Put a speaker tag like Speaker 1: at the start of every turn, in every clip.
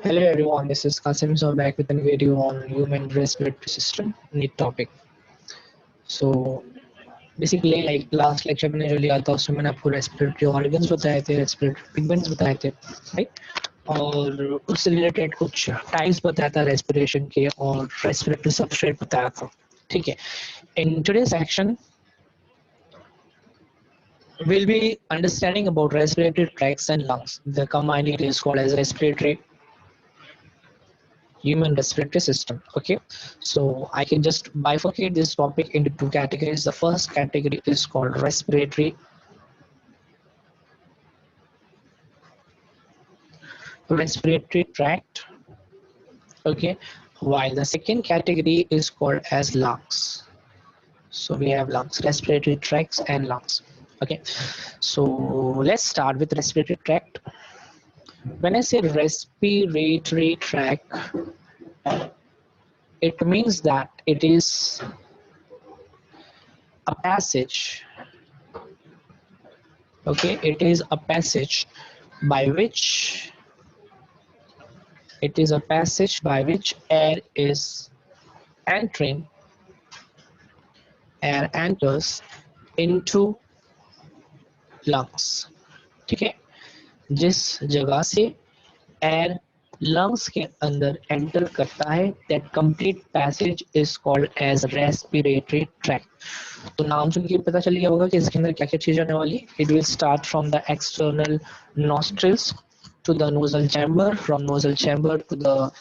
Speaker 1: Hello everyone, this is Kasim. So back with a video on human respiratory system, neat topic. So basically like last lecture मैंने जो लिया था उसमें मैंने आपको respiratory organs बताए थे, respiratory pigments बताए थे, right? और उससे related कुछ types बताया था respiration के और respiratory substrate बताया था, ठीक है? In today's section, we'll be understanding about respiratory tracts and lungs. The combined it is called as respiratory human respiratory system. Okay, so I can just bifurcate this topic into two categories. The first category is called respiratory tract. Okay, while the second category is called as lungs. So we have lungs, respiratory tracts and lungs. Okay, so let's start with respiratory tract. When I say respiratory tract, it means that it is a passage. Okay, it is a passage by which air is entering, air enters into lungs. ठीक है, जिस जगह से air lungs के अंदर enter करता है, that complete passage is called as respiratory tract. तो नाम सुन के पता चल गया होगा कि इसके अंदर क्या क्या चीज आने वाली. It will start from the external nostrils to the nasal chamber, from nasal chamber to the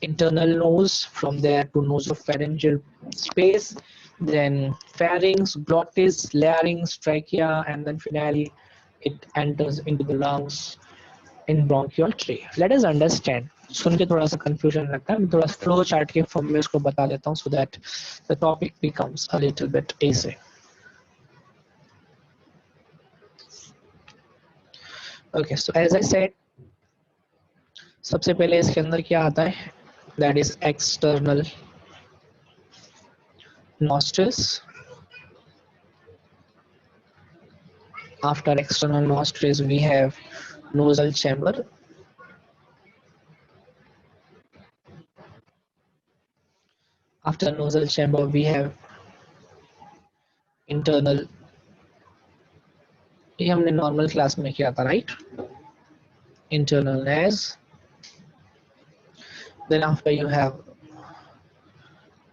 Speaker 1: internal nose, from there to nasopharyngeal space, then pharynx, glottis, larynx, trachea, and then finally it enters into the lungs in bronchial tree. Let us understand. सुन के थोड़ा सा confusion लगता है, मैं थोड़ा flow chart के form में इसको बता देता हूँ so that the topic becomes a little bit easy. Okay, so as I said, सबसे पहले इसके अंदर क्या आता है? That is external nostrils. After external nostrils, we have nasal chamber. After nasal chamber, we have internal. ये हमने normal class में किया था, right? Internal nas. Then after you have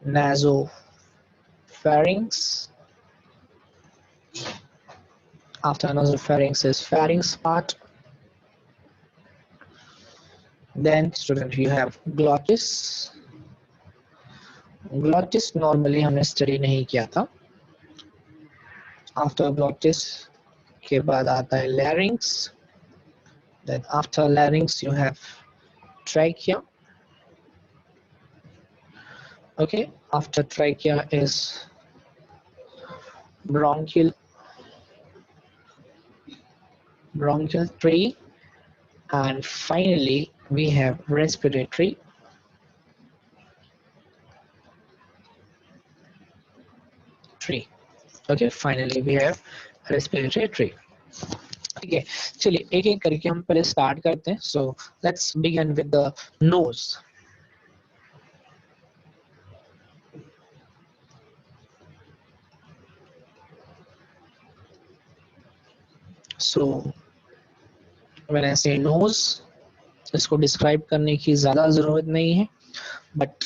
Speaker 1: nasopharynx. After nasopharynx is pharynx part. Then student you have glottis. Glottis normally हमने study नहीं किया था. After glottis के बाद आता है larynx. Then after larynx you have trachea. Okay, after trachea is bronchial tree, and finally we have respiratory tree. Okay, finally we have respiratory tree. ठीक है, चलिए एक एक करके हम पहले स्टार्ट करते हैं. So let's begin with the nose. So when I say nose, इसको डिस्क्राइब करने की ज़्यादा ज़रूरत नहीं है, बट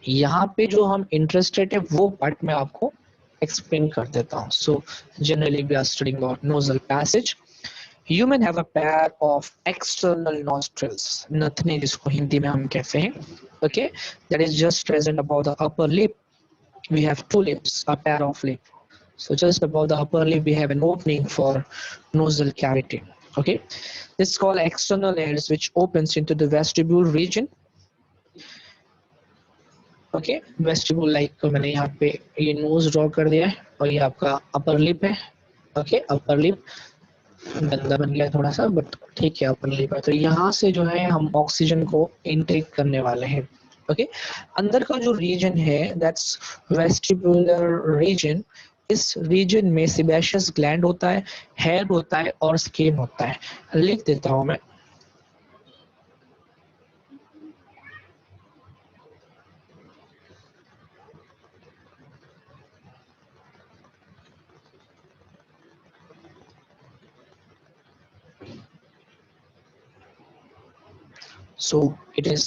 Speaker 1: यहाँ पे जो हम इंटरेस्टेड है वो पार्ट में आपको एक्सप्लेन कर देता हूँ. So generally we are studying about nasal passage. Human have a pair of external nostrils, नथनी जिसको हिंदी में हम कहते हैं. Okay, that is just present above the upper lip. We have two lips, a pair of lip. So just above the upper lip we have an opening for nasal cavity. Okay, this is called external airs which opens into the vestibule region. Okay, vestibule like मैंने यहाँ पे ये nose draw कर दिया है और ये आपका upper lip है. Okay, upper lip गंदा बन गया थोड़ा सा, बट ठीक है upper lip है. तो यहाँ से जो है हम ऑक्सीजन को इनटेक करने वाले हैं. ओके, अंदर का जो रीजन है दैट्स वेस्टिबुलर रीजन. इस रीजन में सेबेशियस ग्लैंड होता है, हेयर होता है और स्किन होता है. लिख देता हूँ मैं. So it is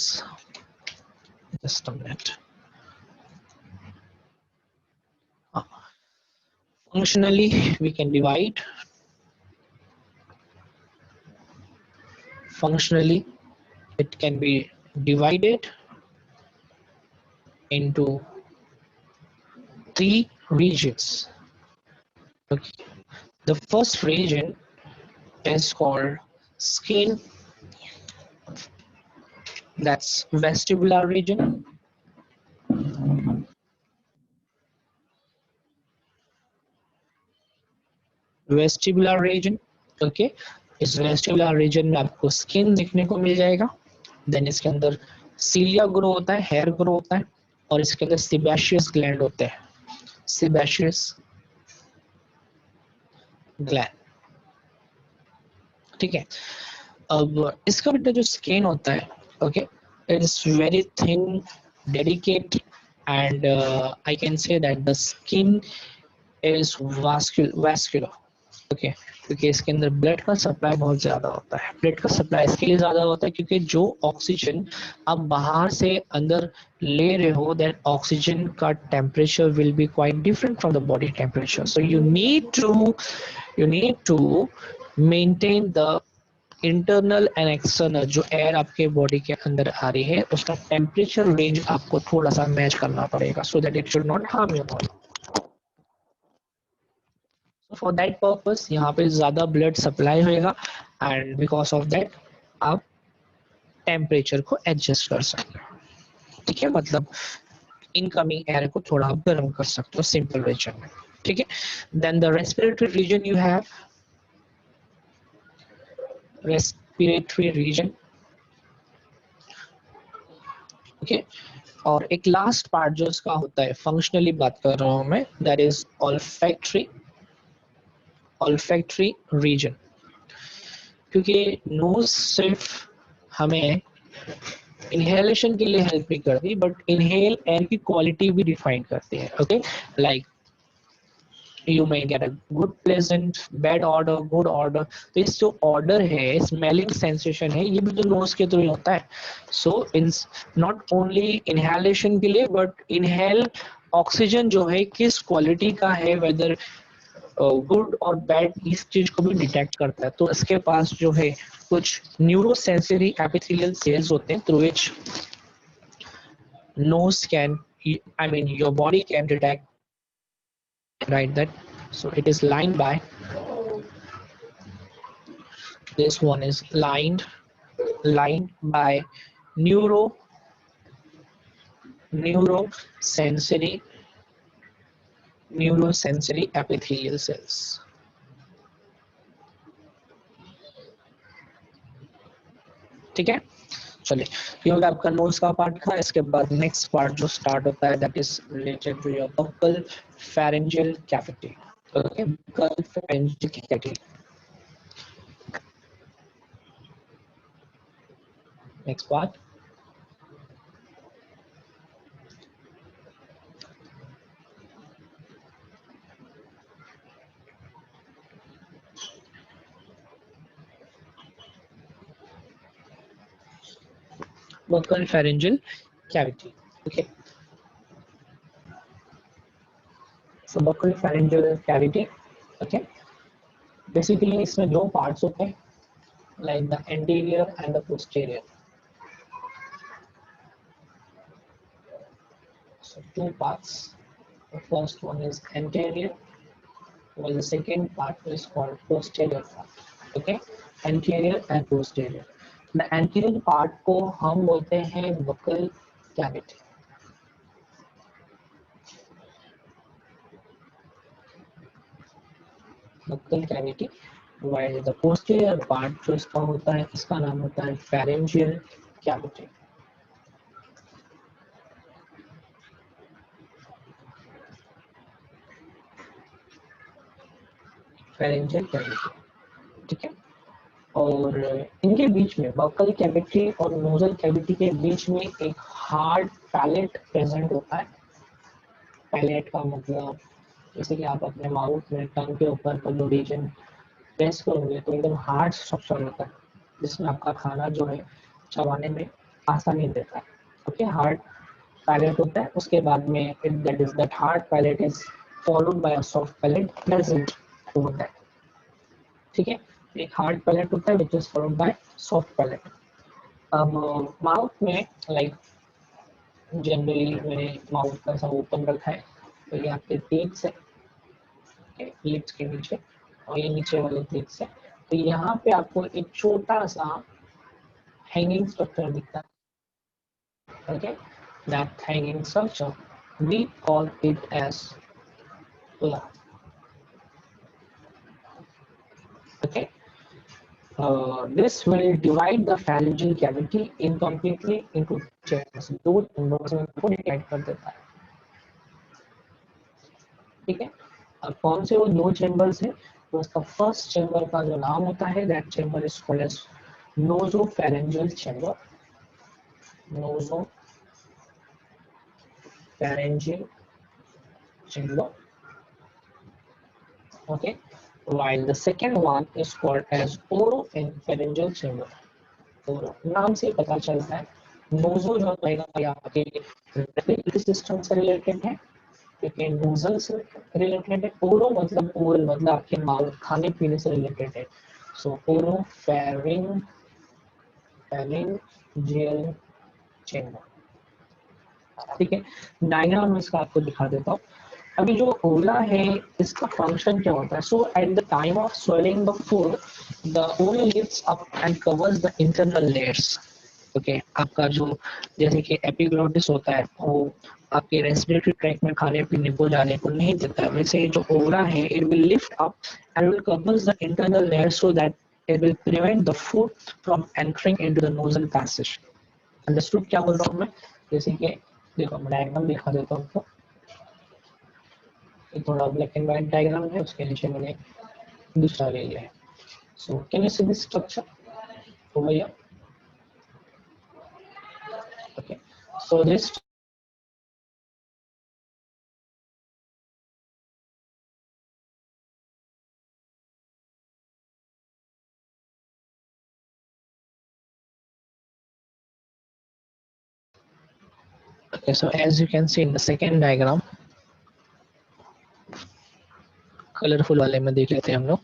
Speaker 1: just a minute. Functionally we can divide. Functionally it can be divided into 3 regions. Okay. The first region is called skin, that's vestibular region. Vestibular region, okay. इस vestibular region में आपको skin देखने को मिल जाएगा। Then इसके अंदर सीलिया grow होता है, हेयर ग्रो होता है, और इसके अंदर सेबेशियस ग्लैंड होते हैं, सेबेशियस ग्लैंड, ठीक है। अब इसका बेटा जो स्किन होता है, okay, it is very thin, delicate, and I can say that the skin is vascular, okay, क्योंकि इसके अंदर ब्लड का सप्लाई बहुत ज्यादा होता है। ब्लड का सप्लाई इसके लिए ज्यादा होता है क्योंकि जो ऑक्सीजन आप बाहर से अंदर ले रहे हो, दैट ऑक्सीजन का temperature will be quite different from the body temperature, so you need to maintain the internal and external, जो एयर आपके बॉडी के अंदर आ रही है उसका टेम्परेचर रेंज आपको थोड़ा सा मैच करना पड़ेगा, so that it should not harm your body. For that purpose यहाँ पे ज्यादा ब्लड सप्लाई होएगा, एंड बिकॉज ऑफ दैट आप टेम्परेचर को एडजस्ट कर सकते हो, ठीक है। मतलब इनकमिंग एयर को थोड़ा आप गर्म कर सकते हो सिंपल रीजन में, ठीक है। Then the respiratory region, you have respiratory region, okay. और एक लास्ट पार्ट जो इसका होता है, फंक्शनली बात कर रहा हूं मैं, दैट इज ऑल्फैक्टरी रीजन, क्योंकि नोज सिर्फ हमें इनहेलेशन के लिए हेल्प नहीं करती, बट इनहेल एयर की क्वालिटी भी डिफाइन करती है, okay. Like you may get a good pleasant, bad order, good order. तो इस जो ऑर्डर है, स्मेलिंग सेंसेशन है, ये भी तो नोज के थ्रू होता है। सो इन नॉट ओनली इनहेलेशन के लिए, बट इनहेल ऑक्सीजन जो है किस क्वालिटी का है, वेदर गुड और बैड, इस चीज को भी डिटेक्ट करता है। तो इसके पास जो है कुछ न्यूरोसेंसरी एपिथेलियल सेल्स होते हैं, through which nose can, I mean your body can detect, right, that. So it is lined by, this one is lined by neuro neurosensory epithelial cells, ठीक है। चलिए, ये हो गया आपका नोज का पार्ट का। इसके बाद नेक्स्ट पार्ट जो स्टार्ट होता है, that is related to your buccal pharyngeal cavity, okay, buccal pharyngeal cavity. Next part, buccal pharyngeal cavity, okay. So buccal pharyngeal cavity, okay, basically इसमें दो parts होते हैं, like the anterior and the posterior. So two parts, the first one is anterior, while the second part is called posterior part, okay, anterior and posterior. The anterior part को हम बोलते हैं buccal cavity, buccal cavity, while the posterior part जो इसका होता है, इसका नाम होता है pharyngeal cavity, pharyngeal cavity, ठीक है। और इनके बीच में, बकल कैविटी और नोजल कैविटी के बीच में एक हार्ड पैलेट प्रेजेंट होता है। पैलेट का मतलब जैसे कि आप अपने माउथ में टंग के ऊपर का जो रीजन प्रेस करोगे तो एकदम हार्ड स्ट्रक्चर होता है, जिसमें आपका खाना जो है चबाने में आसानी देता है। ओके, हार्ड पैलेट होता है, उसके बाद में that hard palate is followed by a soft palette present over that. ठीक है, एक हार्ड पैलेट होता है which is followed by soft palate. अब माउथ में लाइक जनरली मैंने माउथ का सब ओपन रखा है, तो ये आपके टीथ है लिप्स के नीचे, और ये नीचे वाले टीथ है। तो यहाँ पे आपको एक छोटा सा हैंगिंग स्ट्रक्चर दिखता है। Okay, that hanging structure we call it as ula. Okay, this will divide the pharyngeal cavity incompletely into chambers. दो chambers में को डिवाइड कर देता है। ठीक है, अब कौन से वो दो चैम्बर्स हैं? तो उसका फर्स्ट चैम्बर का जो नाम होता है that chamber is called as nasopharyngeal chamber. Nasopharyngeal chamber. Okay, while the second one is called as oropharyngeal chamber. ओरो नाम से पता चलता है, नोजो जो है आपके रेस्पिरेटरी सिस्टम से रिलेटेड है, क्योंकि नोजल से रिलेटेड है। ओरो मतलब ओरल मतलब आपके माउथ, खाने पीने से रिलेटेड है। सो ओरोफैरिंजियल चैम्बर। ठीक है, डायग्राम में इसका आपको दिखा देता हूँ। अभी जो ओला है इसका फंक्शन क्या होता है? So at the time of swallowing the food the uvula lifts up and covers the internal layers. Okay, आपका जो जैसे कि एपिग्लोटिस होता है वो आपके रेस्पिरेटरी ट्रैक में खाने पीने को जाने को नहीं देता है, वैसे जो ओला है it will lift up and will covers the internal layer so that it will prevent the food from entering into the nozzle passage. Understood क्या बोल रहा हूँ मैं? जैसे कि देखो मैं डायग्राम दिखा देता हूँ आपको। थोड़ा ब्लैक एंड व्हाइट डायग्राम है, उसके नीचे मैंने दूसरा ले लिया है। So can you see this structure over here? Okay, so this okay, so as you can see in the second diagram, colourful वाले में देख लेते हैं हम लोग।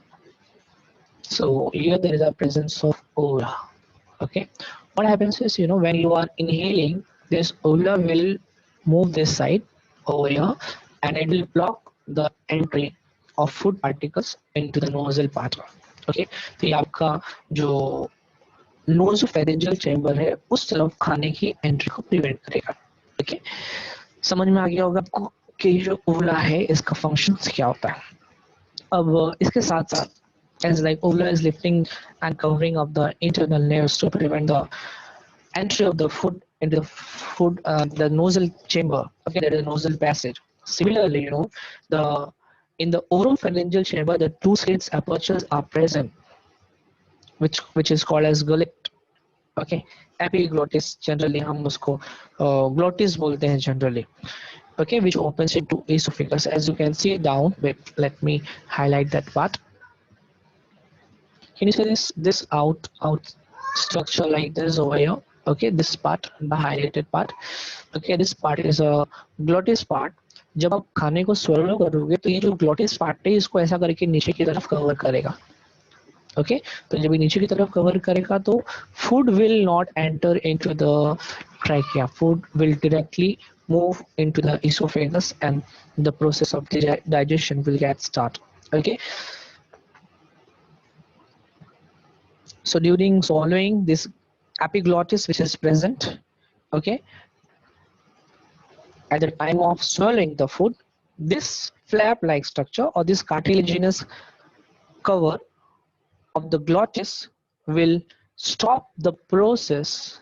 Speaker 1: So here there is a presence of aura. Okay, what happens is, you know, when you are inhaling, this aura will move this side over here and it will block the entry of food particles into the nasal part. Okay, तो ये आपका जो नोज़ोफैरिंजियल chamber है उस तरफ खाने की entry को प्रिवेंट करेगा। ओके, समझ में आ गया होगा आपको कि जो ओला है इसका फंक्शन क्या होता है। अब इसके साथ साथ as like Ola is lifting and covering of the internal layers to prevent the entry of the food into the nasal chamber. Okay, there is a nasal passage. Similarly, you know, the in the oropharyngeal chamber, the two slits apertures are present, which is called as gullet. Okay, epiglottis generally हम उसको glottis बोलते हैं generally. Okay, which opens into esophagus. As you can see down, wait, let me highlight that part. Can you see this out structure like this over here? Okay, this part, the highlighted part. Okay, this part is a glottis part. जब आप खाने को swallow करोगे तो ये जो glottis part है इसको ऐसा करके नीचे की तरफ कवर करेगा। ओके, तो जब ये नीचे की तरफ कवर करेगा तो food will not enter into the trachea, food will directly move into the esophagus and the process of digestion will get start. Okay, so during swallowing, this epiglottis which is present, okay, at the time of swallowing the food, this flap like structure or this cartilaginous cover of the glottis will stop the process.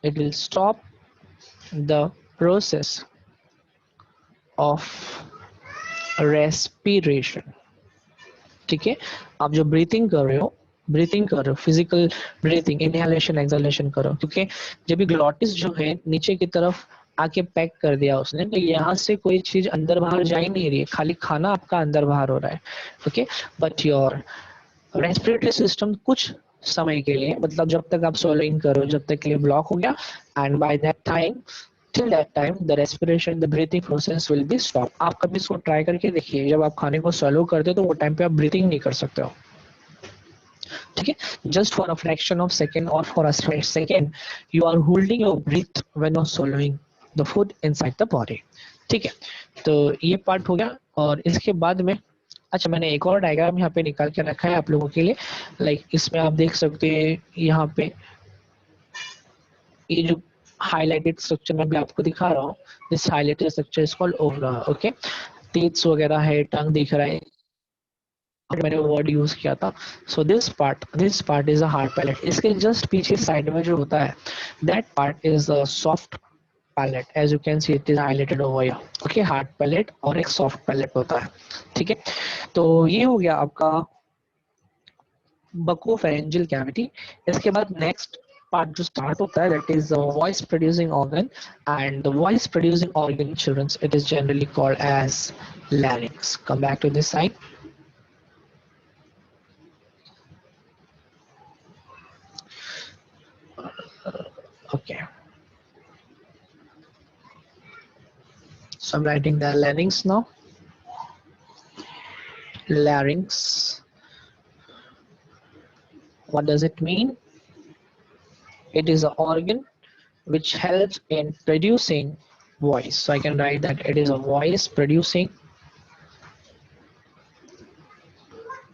Speaker 1: It will stop the process of respiration. ठीक है, आप जो breathing कर रहे हो physical breathing, inhalation exhalation करो, क्योंकि जब भी ग्लॉटिस जो है नीचे की तरफ आके पैक कर दिया उसने, तो यहाँ से कोई चीज अंदर बाहर जा ही नहीं रही है, खाली खाना आपका अंदर बाहर हो रहा है। Okay, but your respiratory system कुछ समय के लिए, मतलब जब तक आप swallowing करो, जब तक के लिए ब्लॉक हो गया, and by that time, till that time the respiration, the breathing process will be stopped. आप कभी इसको ट्राई करके देखिए, जब आप खाने को swallow करते हो तो वो टाइम पे आप ब्रीथिंग नहीं कर सकते हो, ठीक है, just for a fraction of second और for a second you are holding your breath when you are swallowing the food inside the body, ठीक है। तो ये पार्ट हो गया, और इसके बाद में अच्छा मैंने एक और डायग्राम यहाँ पे निकाल के रखा है आप लोगों के लिए, लाइक इसमें आप देख सकते हैं यहाँ पे ये जो हाईलाइटेड स्ट्रक्चर में भी आपको दिखा रहा हूँ, this highlighted structure is called uvula, okay, teeths वगैरह है, टंग दिख रहा है, मैंने वर्ड यूज किया था। So this part is a hard palate, इसके जस्ट पीछे साइड में जो होता है that part is a soft palate, as you can see it is highlighted over here, okay, hard palate और एक सॉफ्ट पैलेट होता है, ठीक है। तो ये हो गया आपका बकोफेरेंजियल कैविटी। इसके बाद नेक्स्ट पार्ट जो स्टार्ट होता है that is voice producing organ, and the voice producing organ childrens it is generally called as larynx. Come back to this side. Okay, so I'm writing the larynx now. Larynx, what does it mean? It is an organ which helps in producing voice. So I can write that it is a voice producing,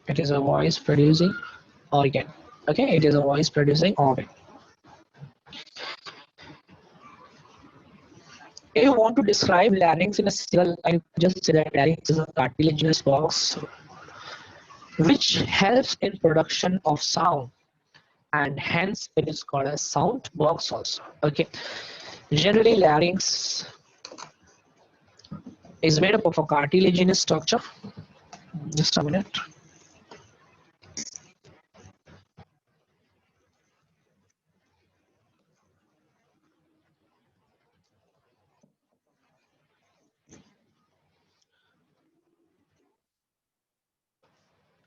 Speaker 1: it is a voice producing organ. Okay, it is a voice producing organ. If you want to describe larynx in a single, I just say that larynx is a cartilaginous box which helps in production of sound, and hence it is called a sound box also. Okay, generally larynx is made up of a cartilaginous structure. Just a minute.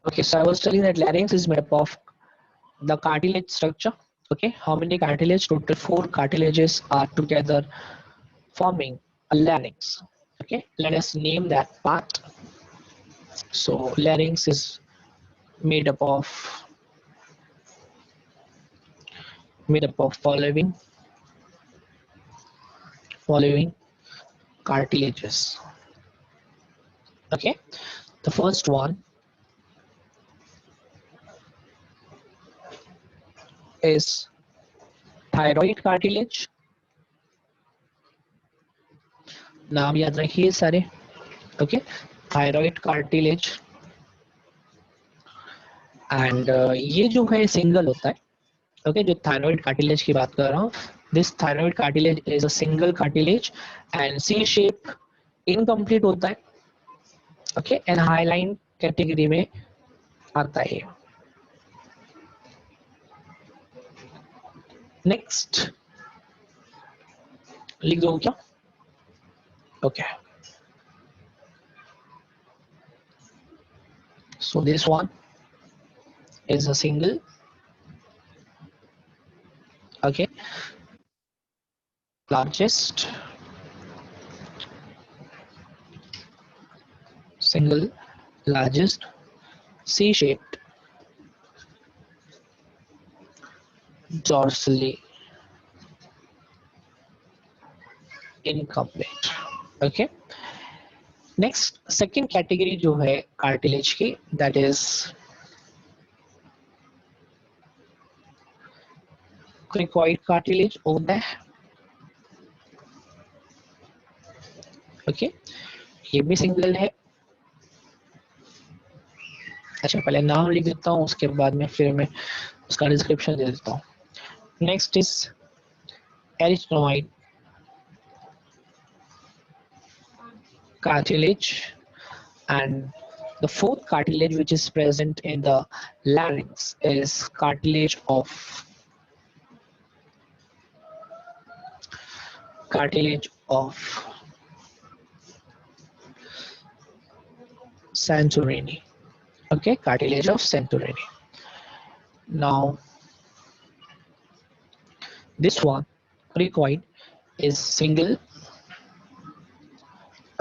Speaker 1: Okay, so I was telling that larynx is made up of the cartilage structure. Okay, how many cartilage? Total 4 cartilages are together forming a larynx. Okay, let us name that part. So larynx is made up of following cartilages. Okay, the first one is thyroid cartilage. नाम याद रखिए सारे, okay, thyroid cartilage, and ये जो है single होता है, okay, जो थायराइड कार्टिलेज की बात कर रहा हूँ, this thyroid cartilage is a single cartilage and C shape, incomplete होता है, ओके, एंड हाईलाइन कैटेगरी में आता है। नेक्स्ट लिख दो क्या, okay, so this one is a single, okay, largest single largest C-shaped dorsally incomplete, okay. Next second category जो है कार्टिलेज की, दैट इज क्रिकॉइड कार्टिलेज होता है, ओके, ये भी सिंगल है। अच्छा पहले नाम लिख देता हूँ, उसके बाद में फिर मैं उसका डिस्क्रिप्शन दे देता हूँ। Next is erythroid cartilage, and the fourth cartilage which is present in the larynx is cartilage of Santorini, okay, cartilage of Santorini. Now This one, cricoid, is single.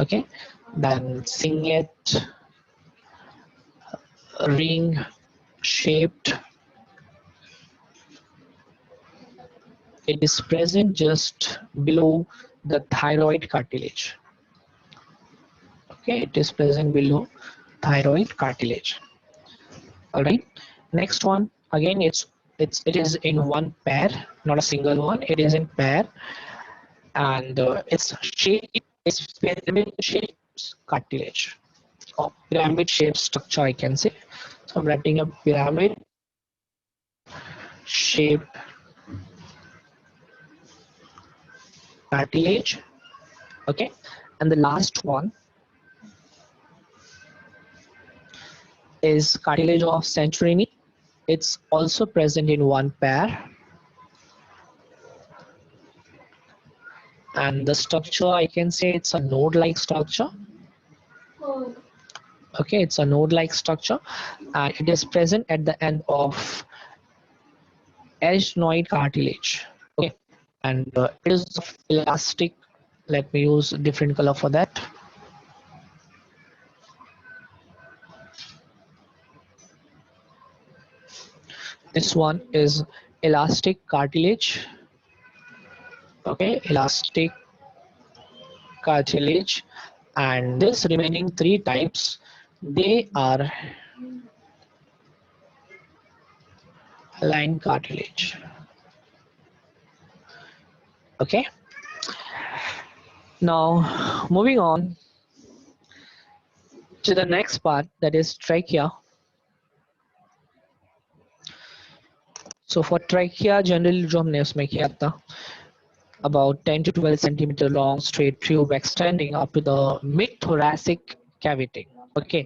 Speaker 1: Okay, then cingulate, ring shaped. It is present just below the thyroid cartilage. Okay, it is present below thyroid cartilage. All right. Next one, again, it is in one pair, not a single one. It is in pair, and its shape is pyramid shaped cartilage or pyramid shaped structure, I can say. So I'm writing a pyramid shaped cartilage. Okay, and the last one is cartilage of Santorini. It's also present in one pair, and the structure, I can say, it's a node-like structure. Okay, it's a node-like structure, and it is present at the end of arytenoid cartilage. Okay, and it is elastic. Let me use a different color for that. This one is elastic cartilage. Okay, elastic cartilage, and this remaining three types, they are line cartilage. Okay, now moving on to the next part, that is trachea. So for trachea, generally जो हमने उसमें किया था, about 10 to 12 centimeter long straight tube extending up to the mid thoracic cavity. Okay,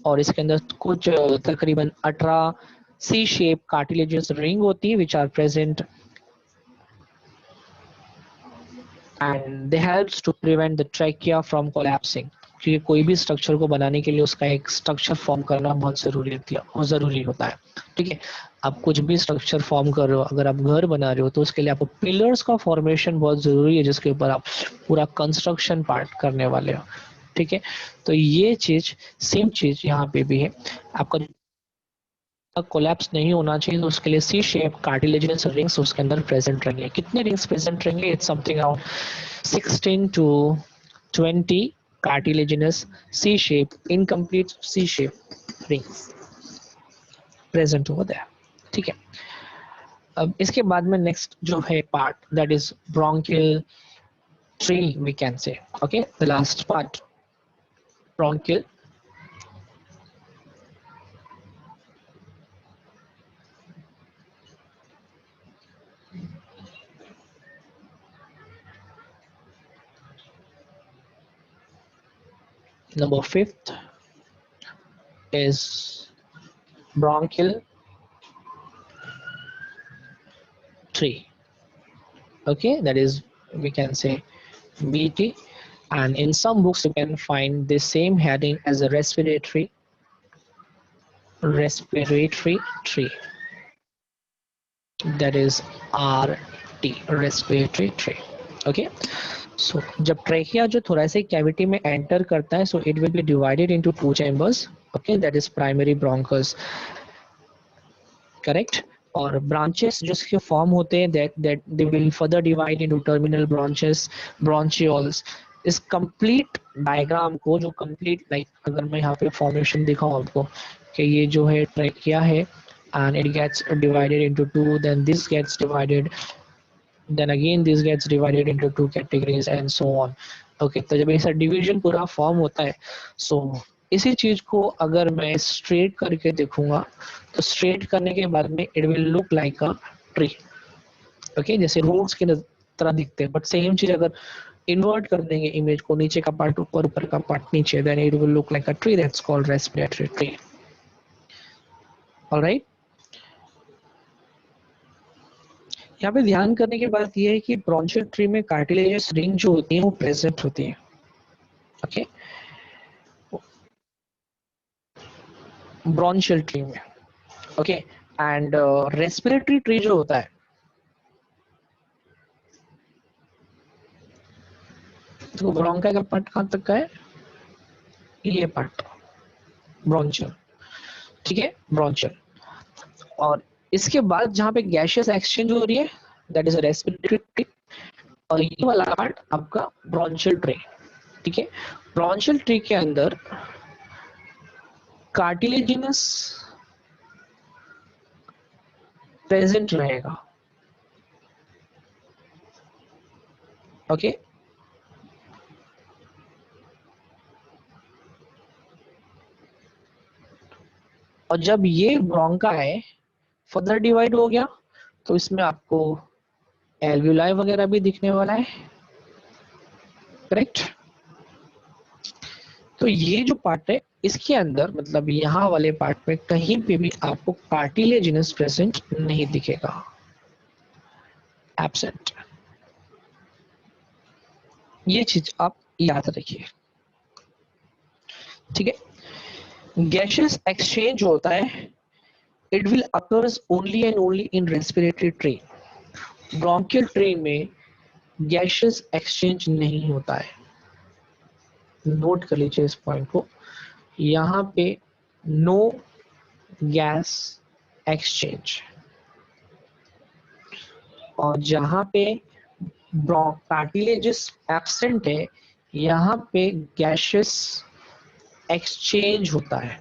Speaker 1: और इसके अंदर कुछ तकरीबन 18 C shape cartilaginous ring होती है, which are present, and they helps to prevent the trachea from collapsing. क्योंकि कोई भी स्ट्रक्चर को बनाने के लिए उसका एक स्ट्रक्चर फॉर्म करना बहुत जरूरी होता है. ठीक है, आप कुछ भी स्ट्रक्चर फॉर्म कर रहे हो, अगर आप घर बना रहे हो तो उसके लिए आपको पिलर्स का फॉर्मेशन बहुत जरूरी है, जिसके ऊपर आप पूरा कंस्ट्रक्शन पार्ट करने वाले हो. ठीक है, तो ये चीज सेम चीज यहाँ पे भी है. आपका कोलैप्स नहीं होना चाहिए, तो उसके लिए सी शेप कार्टिलेजिनस रिंग्स उसके अंदर प्रेजेंट रहेंगे. कितने रिंग्स प्रेजेंट रहेंगे? It's something around 16 to 20 cartilaginous C-shape, incomplete C-shape rings present over there. ठीक है, अब इसके बाद में नेक्स्ट जो है part, that is bronchial tree, we can say. Okay, the last part, bronchial. Number 5th is bronchial tree. Okay, that is, we can say, BT, and in some books you can find the same heading as a respiratory tree, that is RT, respiratory tree. Okay, so जब trachea जो thoracic cavity में enter करता है, so it will be divided into two chambers. Okay, that is primary bronchus, correct, और branches जिसके form होते हैं, that they will further divide into terminal branches, bronchioles. इस complete diagram को, जो complete, like अगर मैं यहाँ पे formation दिखाऊं आपको कि ये जो है trachea है, and it gets divided into two, then this gets divided, then again this gets divided into two categories and so on. Okay, तो जब ऐसा डिवीजन पूरा फॉर्म होता है, सो इसी चीज को अगर मैं स्ट्रेट करके देखूंगा, तो स्ट्रेट करने के बाद में it will look like a tree. Okay, जैसे रूट्स की तरह दिखते हैं, बट सेम चीज अगर इन्वर्ट कर देंगे इमेज को, नीचे का पार्ट ऊपर, ऊपर का पार्ट नीचे, then it will look like a tree, that's called respiratory tree. Alright, यहाँ पे ध्यान करने की बात यह है कि ब्रोंशियल ट्री में कार्टिलेजियस रिंग जो होती है वो प्रेजेंट होती है. ओके, ब्रोंशियल ट्री में. ओके, एंड रेस्पिरेटरी ट्री जो होता है, तो ब्रोंका का पार्ट कहाँ तक का है, ये पार्ट ब्रोंचियल, ठीक है, ब्रोंचियल। और इसके बाद जहाँ पे गैसियस एक्सचेंज हो रही है दैट इज रेस्पिरेटरी ट्री, और ये वाला पार्ट आपका ब्रोंचियल ट्री, ठीक है। ब्रोंचियल ट्री के अंदर कार्टिलेजिनस प्रेजेंट रहेगा, ओके। और जब ये ब्रोंका है फर्दर डिवाइड हो गया तो इसमें आपको एल्वियोलाई वगैरह भी दिखने वाला है, करेक्ट। तो ये जो पार्ट है इसके अंदर मतलब यहाँ वाले पार्ट में कहीं पे भी आपको कार्टिलेजिनस प्रेजेंट नहीं दिखेगा, एब्सेंट। ये चीज आप याद रखिए, ठीक है। गैसियस एक्सचेंज होता है, it will occurs only and only in respiratory tree. Bronchial tree में गैसियस एक्सचेंज नहीं होता है, नोट कर लीजिए इस पॉइंट को। यहाँ पे नो गैस एक्सचेंज, और जहाँ पे कार्टिलेजिस एब्सेंट है यहाँ पे गैसियस एक्सचेंज होता है,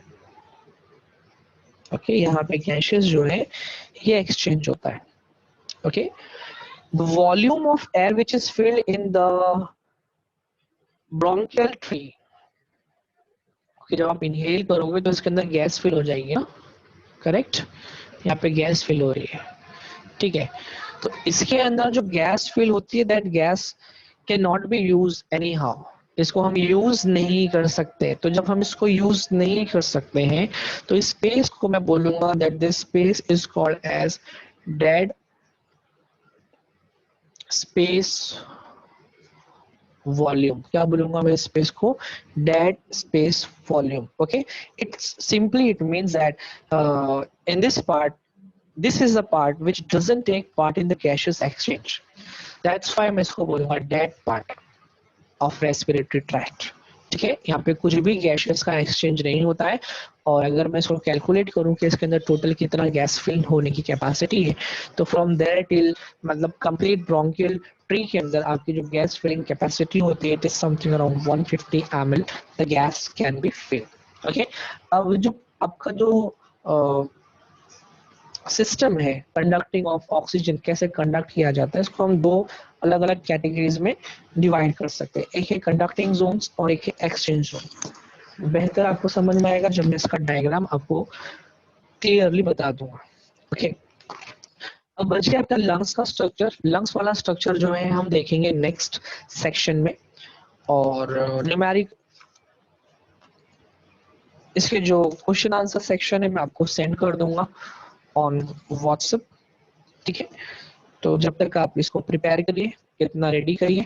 Speaker 1: ओके। यहाँ पे गैसियस जो है ये एक्सचेंज होता है, okay. The volume of air which is filled in the bronchial tree, okay, जब आप इनहेल करोगे तो इसके अंदर गैस फिल हो जाएगी ना, करेक्ट। यहाँ पे गैस फिल हो रही है, ठीक है। तो इसके अंदर जो गैस फिल होती है that gas can not be use any how, इसको हम यूज नहीं कर सकते। तो जब हम इसको यूज नहीं कर सकते हैं तो इस स्पेस को मैं बोलूंगा that this space is called as dead space volume. क्या बोलूंगा मैं स्पेस को, dead space volume, okay. It's simply it means that in this part this is the part which doesn't take part in the gaseous exchange, that's why मैं इसको बोलूंगा dead part of respiratory tract, ठीक है। यहाँ पे कुछ भी gases का एक्सचेंज नहीं होता है। और अगर मैं इसको कैलकुलेट करूँ कि इसके अंदर टोटल कितना गैस फिल होने की कैपेसिटी है तो फ्रॉम देयर टिल मतलब कंप्लीट ब्रोंकियल ट्री के अंदर आपकी जो गैस फिलिंग कैपेसिटी होती है it is something around 150 ml the gas can be filled, okay. अब जो आपका जो सिस्टम है कंडक्टिंग ऑफ ऑक्सीजन कैसे कंडक्ट किया जाता है इसको हम दो अलग अलग कैटेगरीज में डिवाइड कर सकते हैं, एक है कंडक्टिंग जोन्स और एक है एक्सचेंज जोन। बेहतर आपको समझ में आएगा जब मैं इसका डायग्राम आपको क्लियरली बता दूंगा, ओके। अब बच गया आपका लंग्स का स्ट्रक्चर। लंग्स वाला स्ट्रक्चर जो है हम देखेंगे नेक्स्ट सेक्शन में, और न्यूमेरिक इसके जो क्वेश्चन आंसर सेक्शन है मैं आपको सेंड कर दूंगा ऑन व्हाट्सएप, ठीक है। तो जब तक आप इसको प्रिपेयर करिए, कितना रेडी करिए।